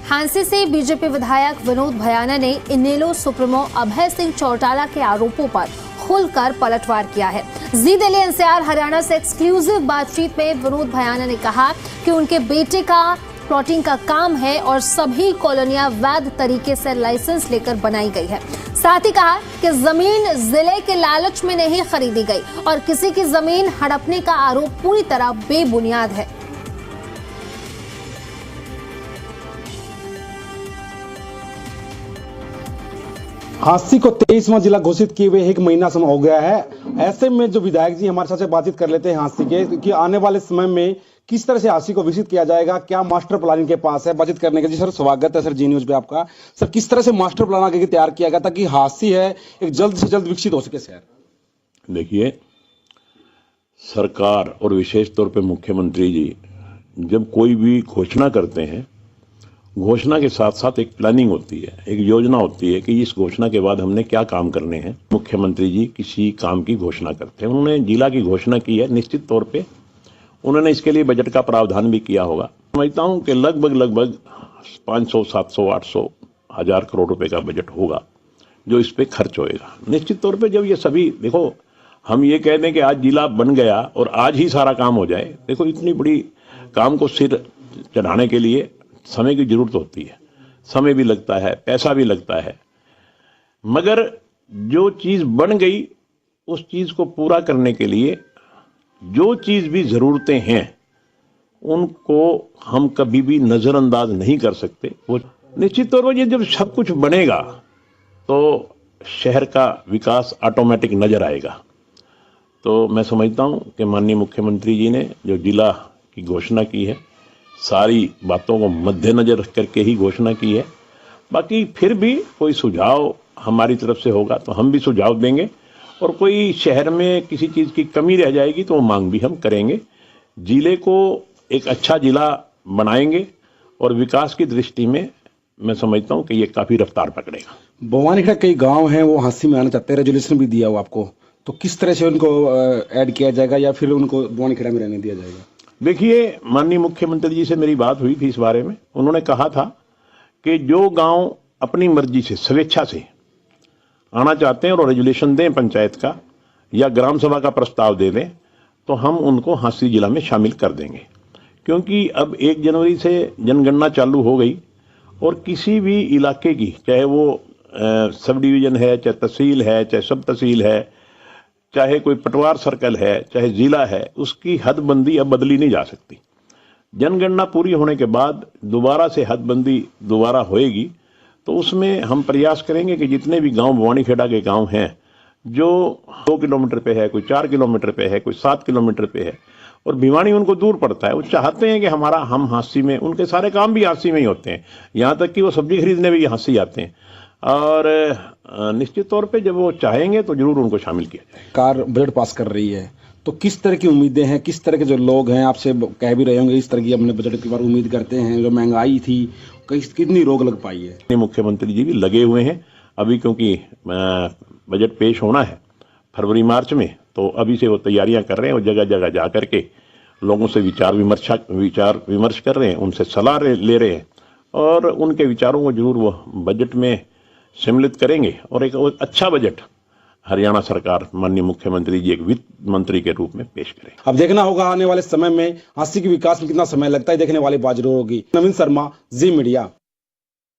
हांसी से बीजेपी विधायक विनोद भयाना ने इनेलो सुप्रीमो अभय सिंह चौटाला के आरोपों पर खुलकर पलटवार किया है। जी दिल्ली एनसीआर हरियाणा से एक्सक्लूसिव बातचीत में विनोद भयाना ने कहा कि उनके बेटे का प्लॉटिंग का काम है और सभी कॉलोनियां वैध तरीके से लाइसेंस लेकर बनाई गई है। साथ ही कहा कि जमीन जिले के लालच में नहीं खरीदी गई और किसी की जमीन हड़पने का आरोप पूरी तरह बेबुनियाद है। हांसी को 23वां जिला घोषित किए हुए 1 महीना समय हो गया है। ऐसे में जो विधायक जी हमारे साथ बातचीत कर लेते हैं हांसी के कि आने वाले समय में किस तरह से हांसी को विकसित किया जाएगा, क्या मास्टर प्लान के पास है बातचीत करने के। जी सर, स्वागत है सर जी न्यूज पे आपका। सर, किस तरह से मास्टर प्लान आगे तैयार किया गया ताकि हांसी है एक जल्द से जल्द विकसित हो सके शहर। देखिए, सरकार और विशेष तौर पे मुख्यमंत्री जी जब कोई भी घोषणा करते हैं, घोषणा के साथ साथ एक प्लानिंग होती है, एक योजना होती है कि इस घोषणा के बाद हमने क्या काम करने हैं। मुख्यमंत्री जी किसी काम की घोषणा करते हैं, उन्होंने जिला की घोषणा की है, निश्चित तौर पे उन्होंने इसके लिए बजट का प्रावधान भी किया होगा। समझता हूं कि लगभग 500, 700, 800, 1000 करोड़ रुपए का बजट होगा जो इस पे खर्च होएगा। निश्चित तौर पे जब ये सभी, देखो हम ये कह दें कि आज जिला बन गया और आज ही सारा काम हो जाए, देखो इतनी बड़ी काम को सिर चढ़ाने के लिए समय की जरूरत होती है, समय भी लगता है, पैसा भी लगता है, मगर जो चीज बन गई उस चीज को पूरा करने के लिए जो चीज भी जरूरतें हैं उनको हम कभी भी नजरअंदाज नहीं कर सकते। वो निश्चित तौर पर ये जब सब कुछ बनेगा तो शहर का विकास ऑटोमेटिक नजर आएगा। तो मैं समझता हूं कि माननीय मुख्यमंत्री जी ने जो जिला की घोषणा की है, सारी बातों को मद्देनजर रख करके ही घोषणा की है। बाकी फिर भी कोई सुझाव हमारी तरफ से होगा तो हम भी सुझाव देंगे, और कोई शहर में किसी चीज़ की कमी रह जाएगी तो वो मांग भी हम करेंगे। जिले को एक अच्छा जिला बनाएंगे और विकास की दृष्टि में मैं समझता हूँ कि ये काफ़ी रफ्तार पकड़ेगा। भवानीखेड़ा कई गाँव हैं वो हांसी में आना चाहते हैं, रेजोल्यूशन भी दिया हुआ आपको, तो किस तरह से उनको ऐड किया जाएगा या फिर उनको भवानीखेड़ा में रहने दिया जाएगा। देखिए, माननीय मुख्यमंत्री जी से मेरी बात हुई थी इस बारे में। उन्होंने कहा था कि जो गांव अपनी मर्जी से स्वेच्छा से आना चाहते हैं और रेजुलेशन दें पंचायत का या ग्राम सभा का प्रस्ताव दे दें तो हम उनको हांसी जिला में शामिल कर देंगे, क्योंकि अब 1 जनवरी से जनगणना चालू हो गई और किसी भी इलाके की, चाहे वो सब डिवीजन है, चाहे तहसील है, चाहे सब तहसील है, चाहे कोई पटवार सर्कल है, चाहे जिला है, उसकी हदबंदी अब बदली नहीं जा सकती। जनगणना पूरी होने के बाद दोबारा से हदबंदी दोबारा होएगी तो उसमें हम प्रयास करेंगे कि जितने भी गांव भवानीखेड़ा के गांव हैं जो 2 किलोमीटर पे है, कोई 4 किलोमीटर पे है, कोई 7 किलोमीटर पे है और भिवानी उनको दूर पड़ता है, वो चाहते हैं कि हम हांसी में, उनके सारे काम भी हांसी में ही होते हैं, यहाँ तक कि वो सब्जी खरीदने भी हांसी आते हैं, और निश्चित तौर पे जब वो चाहेंगे तो जरूर उनको शामिल किया जाए। कार बजट पास कर रही है तो किस तरह की उम्मीदें हैं, किस तरह के जो लोग हैं आपसे कह भी रहे होंगे इस तरह की अपने बजट की बार उम्मीद करते हैं, जो महंगाई थी कितनी रोक लग पाई है। मुख्यमंत्री जी भी लगे हुए हैं अभी, क्योंकि बजट पेश होना है फरवरी मार्च में, तो अभी से वो तैयारियां कर रहे हैं और जगह जगह जा करके लोगों से विचार विमर्श कर रहे हैं, उनसे सलाह ले रहे हैं और उनके विचारों को जरूर वो बजट में सम्मिलित करेंगे और एक अच्छा बजट हरियाणा सरकार माननीय मुख्यमंत्री जी एक वित्त मंत्री के रूप में पेश करें। अब देखना होगा आने वाले समय में हांसी के विकास में कितना समय लगता है, देखने वाली बात जरूर होगी। नवीन शर्मा, जी मीडिया।